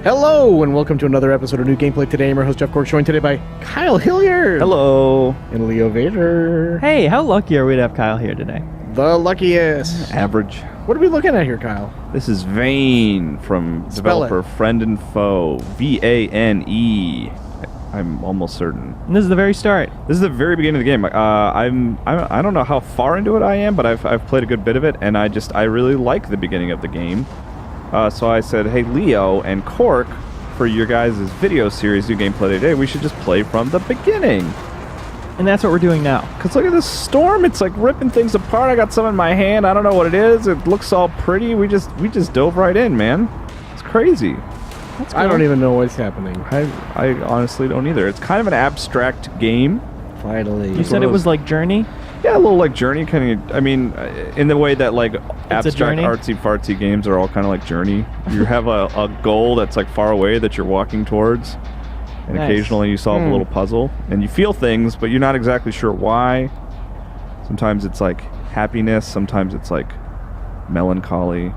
Hello, and welcome to another episode of New Gameplay Today. I'm your host, Jeff Cork, joined today by Kyle Hilliard. Hello. And Leo Vader. Hey, how lucky are we to have Kyle here today? The luckiest. Average. What are we looking at here, Kyle? This is Vane from developer Friend and Foe. Vane. I'm almost certain. And this is the very start. This is the very beginning of the game. I don't know how far into it I am, but I've played a good bit of it, and I really like the beginning of the game. So I said, hey, Leo and Cork, for your guys' video series, New Gameplay Today, we should just play from the beginning. And that's what we're doing now. Because look at this storm. It's like ripping things apart. I got some in my hand. I don't know what it is. It looks all pretty. We just dove right in, man. It's crazy. That's cool. I don't even know what's happening. I honestly don't either. It's kind of an abstract game. Finally. You said it was like Journey? Yeah, a little like Journey, kind of. I mean, in the way that like abstract Journey? artsy-fartsy games are all kind of like Journey. You have a goal that's like far away that you're walking towards, and Nice. occasionally you solve a little puzzle, and you feel things, but you're not exactly sure why. Sometimes it's like happiness, sometimes it's like melancholy,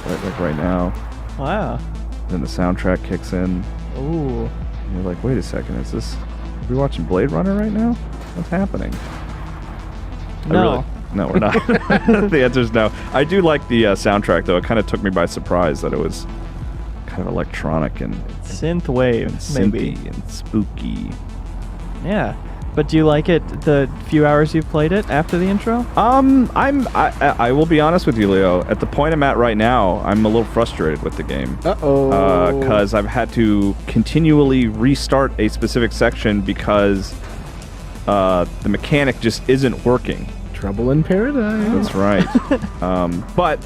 like right now. Wow. Then the soundtrack kicks in. Ooh. And you're like, wait a second, are we watching Blade Runner right now? What's happening? No. No, we're not. The answer is no. I do like the soundtrack, though. It kind of took me by surprise that it was kind of electronic and Synth wave, maybe. synthy and spooky. Yeah. But do you like it the few hours you've played it after the intro? I will be honest with you, Leo. At the point I'm at right now, I'm a little frustrated with the game. Uh-oh. Because I've had to continually restart a specific section because the mechanic just isn't working. Trouble in paradise. That's right. But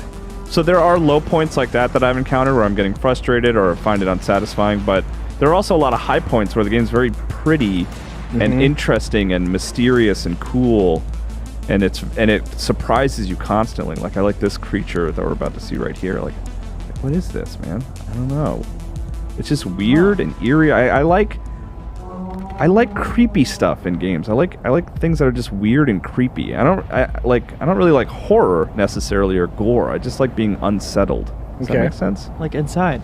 so there are low points like that I've encountered where I'm getting frustrated or find it unsatisfying, but there are also a lot of high points where the game's very pretty and interesting and mysterious and cool, and it surprises you constantly. Like I like this creature that we're about to see right here. Like what is this, man? I don't know. It's just weird and eerie. I like creepy stuff in games. I like things that are just weird and creepy. I don't really like horror necessarily or gore. I just like being unsettled. Does that make sense? Like Inside.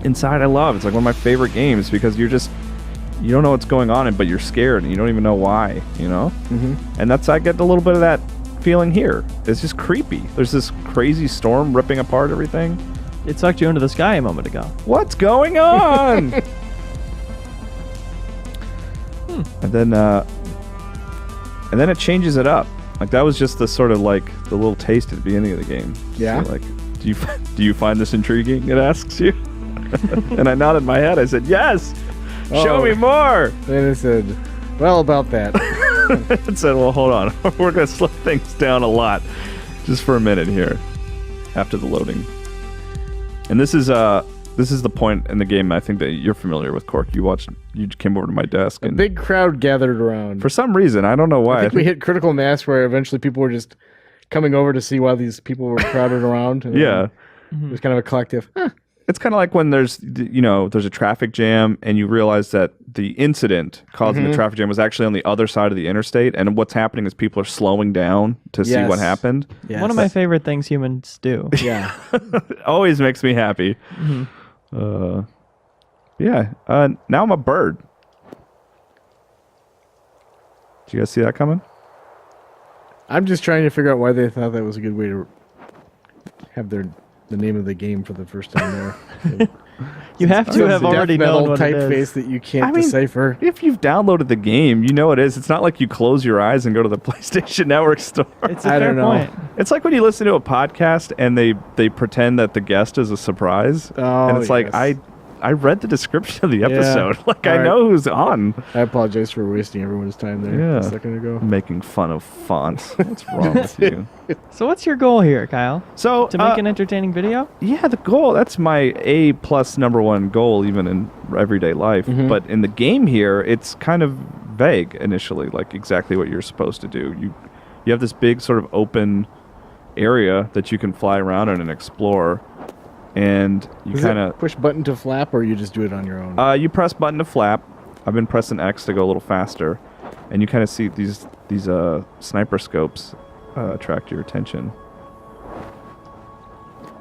Inside I love. It's like one of my favorite games because you don't know what's going on, but you're scared and you don't even know why, you know? And I get a little bit of that feeling here. It's just creepy. There's this crazy storm ripping apart everything. It sucked you into the sky a moment ago. What's going on? And then it changes it up. Like that was just the sort of like the little taste at the beginning of the game. Yeah. So like, do you find this intriguing? It asks you. And I nodded my head. I said, yes. Show me more. Then it said, well, about that. It said, well, hold on. We're going to slow things down a lot just for a minute here after the loading. And this is the point in the game I think that you're familiar with, Cork. You came over to my desk. A big crowd gathered around. For some reason, I don't know why. I think we hit critical mass where eventually people were just coming over to see why these people were crowded around. And yeah. It was kind of a collective. It's kind of like when there's a traffic jam and you realize that the incident causing the traffic jam was actually on the other side of the interstate, and what's happening is people are slowing down to see what happened. Yes. One of my favorite things humans do. Yeah. Always makes me happy. Yeah. Now I'm a bird. Did you guys see that coming? I'm just trying to figure out why they thought that was a good way to have the name of the game for the first time there. You have to have It's a already death metal known what it typeface is. that you can't decipher. If you've downloaded the game, you know what it is. It's not like you close your eyes and go to the PlayStation Network store. It's a I fair don't know. point. It's like when you listen to a podcast and they pretend that the guest is a surprise. Oh, And it's like, yes. I read the description of the Yeah. episode. Like, All I right. know who's on. I apologize for wasting everyone's time there a second ago. Making fun of fonts. What's wrong with you? So what's your goal here, Kyle? So, To make an entertaining video? yeah, the goal, that's my A+ #1 goal, even in everyday life. But in the game here, it's kind of vague initially, like exactly what you're supposed to do. You have this big sort of open area that you can fly around in and explore. And you Is kind it of push button to flap, or you just do it on your own? you press button to flap. I've been pressing X to go a little faster, and you kind of see these sniper scopes attract your attention.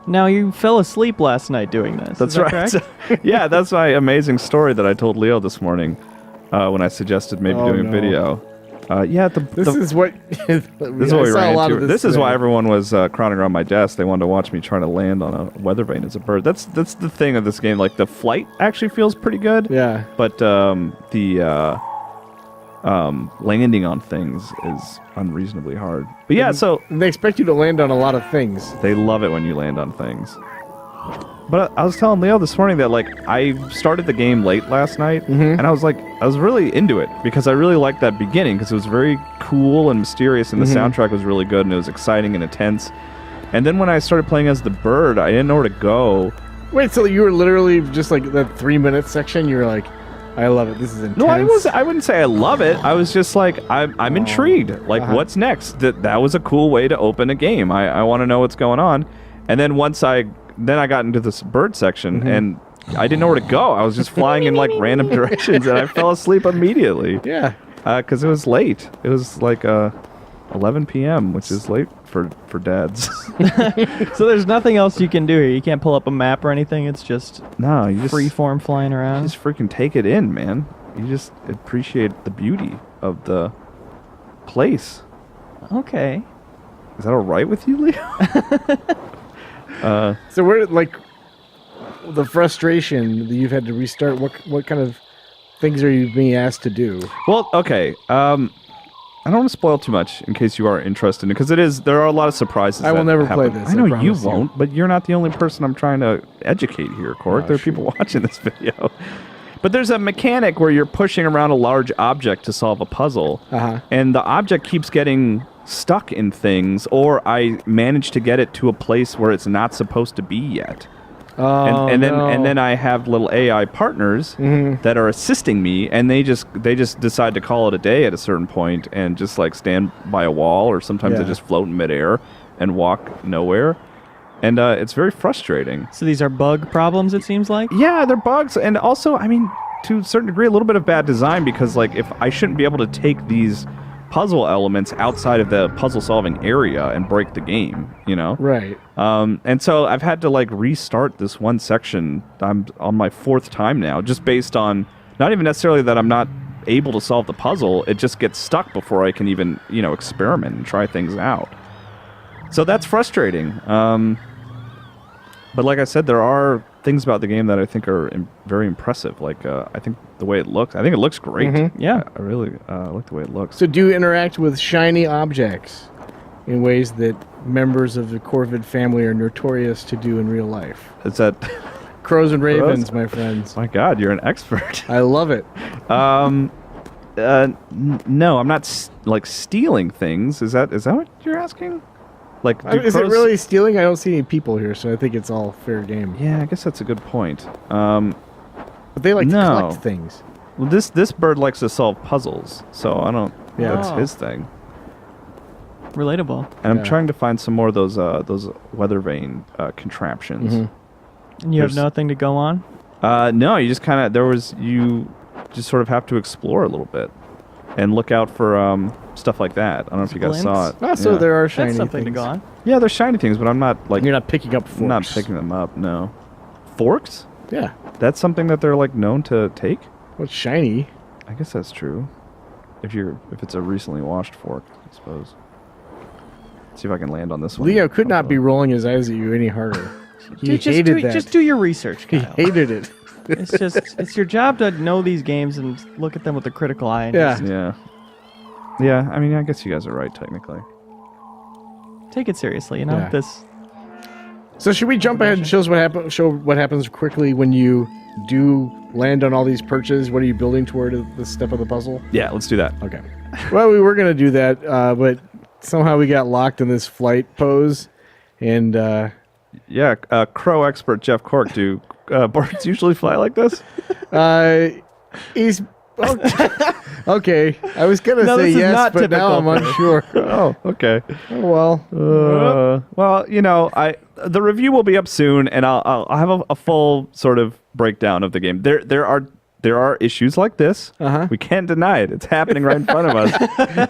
Now, you fell asleep last night doing this. That's Is that right. correct? Yeah, that's my amazing story that I told Leo this morning when I suggested maybe Oh, doing no. a video. Yeah, This is what. This is what we ran into. This is today. why everyone was crowding around my desk. They wanted to watch me try to land on a weather vane as a bird. That's the thing of this game. Like, the flight actually feels pretty good. Yeah. But the landing on things is unreasonably hard. But yeah, so And they expect you to land on a lot of things. they love it when you land on things. But I was telling Leo this morning that, like, I started the game late last night, and I was really into it because I really liked that beginning because it was very cool and mysterious, and the soundtrack was really good, and it was exciting and intense. And then when I started playing as the bird, I didn't know where to go. Wait, so you were literally just like that 3-minute section? You were like, I love it. This is intense. No, I wouldn't say I love it. I was just like, I'm intrigued. Like, what's next? That was a cool way to open a game. I want to know what's going on. And then Then I got into this bird section, and I didn't know where to go. I was just flying in, like, random directions, and I fell asleep immediately. Yeah. Because it was late. It was, like, 11 p.m., which is late for dads. So there's nothing else you can do here. You can't pull up a map or anything. It's just No, you just freeform flying around. just freaking take it in, man. You just appreciate the beauty of the place. Okay. Is that all right with you, Leo? So where, like, the frustration that you've had to restart, what kind of things are you being asked to do? Well, okay. I don't want to spoil too much in case you are interested, because there are a lot of surprises. I will that never happen. play this, I I know you promise you. won't, but you're not the only person I'm trying to educate here, Court. Oh, there are people watching this video. But there's a mechanic where you're pushing around a large object to solve a puzzle, and the object keeps getting stuck in things, or I manage to get it to a place where it's not supposed to be yet. Oh, and no. then I have little AI partners that are assisting me, and they just decide to call it a day at a certain point and just like stand by a wall, or sometimes they Yeah. just float in midair and walk nowhere, and it's very frustrating. So these are bug problems, it seems like? Yeah, they're bugs, and also, I mean, to a certain degree, a little bit of bad design, because like if I shouldn't be able to take these puzzle elements outside of the puzzle solving area and break the game, you know? Right. And so I've had to like restart this one section. I'm on my 4th time now, just based on not even necessarily that I'm not able to solve the puzzle. It just gets stuck before I can even, experiment and try things out. So that's frustrating. But like I said, there are things about the game that I think are very impressive. Like, I think the way it looks, I think it looks great. Yeah. I really like the way it looks. So do you interact with shiny objects in ways that members of the Corvid family are notorious to do in real life? Is that... Crows and ravens, my friends. My God, you're an expert. I love it. No, I'm not stealing things. Is that what you're asking? Like, do Is it crows- really stealing? I don't see any people here, so I think it's all fair game. Yeah, I guess that's a good point. But they like to No. collect things. Well, this bird likes to solve puzzles, so I don't. Yeah. That's Oh. his thing. Relatable. And I'm Yeah. trying to find some more of those weather vane contraptions. And you have There's- nothing to go on? No, you just kind of you just sort of have to explore a little bit and look out for stuff like that. I don't know if you guys saw it. Glints? Ah, so Yeah. there are shiny That's something things. to go on. Yeah, they're shiny things, but I'm not like You're not picking up forks. I'm not picking them up. No, forks. Yeah. That's something that they're like known to take. What's shiny? I guess that's true. If it's a recently washed fork, I suppose. See if I can land on this one. Leo could not be rolling his eyes at you any harder. He Dude, hated that. Just do your research, He Kyle. hated it. It's your job to know these games and look at them with a critical eye. And Yeah. just Yeah. Yeah, I mean, I guess you guys are right, technically. take it seriously, you know? Yeah. This So should we jump ahead and show what happens quickly when you do land on all these perches? What are you building toward the step of the puzzle? Yeah, let's do that. Okay. Well, we were going to do that, but somehow we got locked in this flight pose. And Yeah, crow expert Jeff Cork, do birds usually fly like this? he's... Okay. I was going to No, say this is yes, not but now I'm typical for unsure. Oh, okay. Oh, well. Well, the review will be up soon, and I'll have a full sort of breakdown of the game. There there are issues like this. We can't deny it. It's happening right in front of us.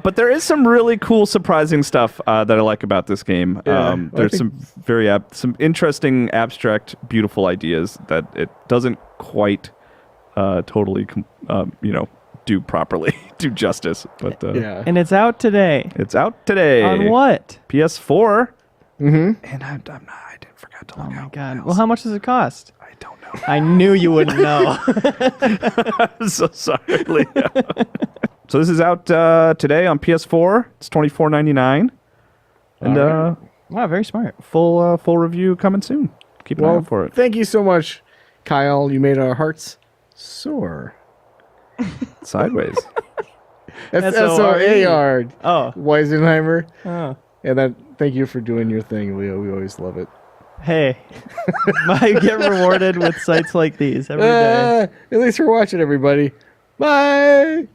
But there is some really cool, surprising stuff that I like about this game. There's some some interesting, abstract, beautiful ideas that it doesn't quite totally, do properly, do justice. But And it's out today. it's out today On what? PS4. And I didn't forget to look Oh my out god. what Well, how much does it cost? I don't know. I knew you wouldn't know. I'm so sorry, Leo. So this is out today on PS4. It's $24.99, and Wow, very smart. full review coming soon. Keep an eye out for it. Thank you so much, Kyle. You made our hearts soar. Sideways. That's S-O-A-R. Oh. Weisenheimer. Oh. And then thank you for doing your thing, Leo. We always love it. Hey, I get rewarded with sites like these every day. At least we're watching, everybody. Bye.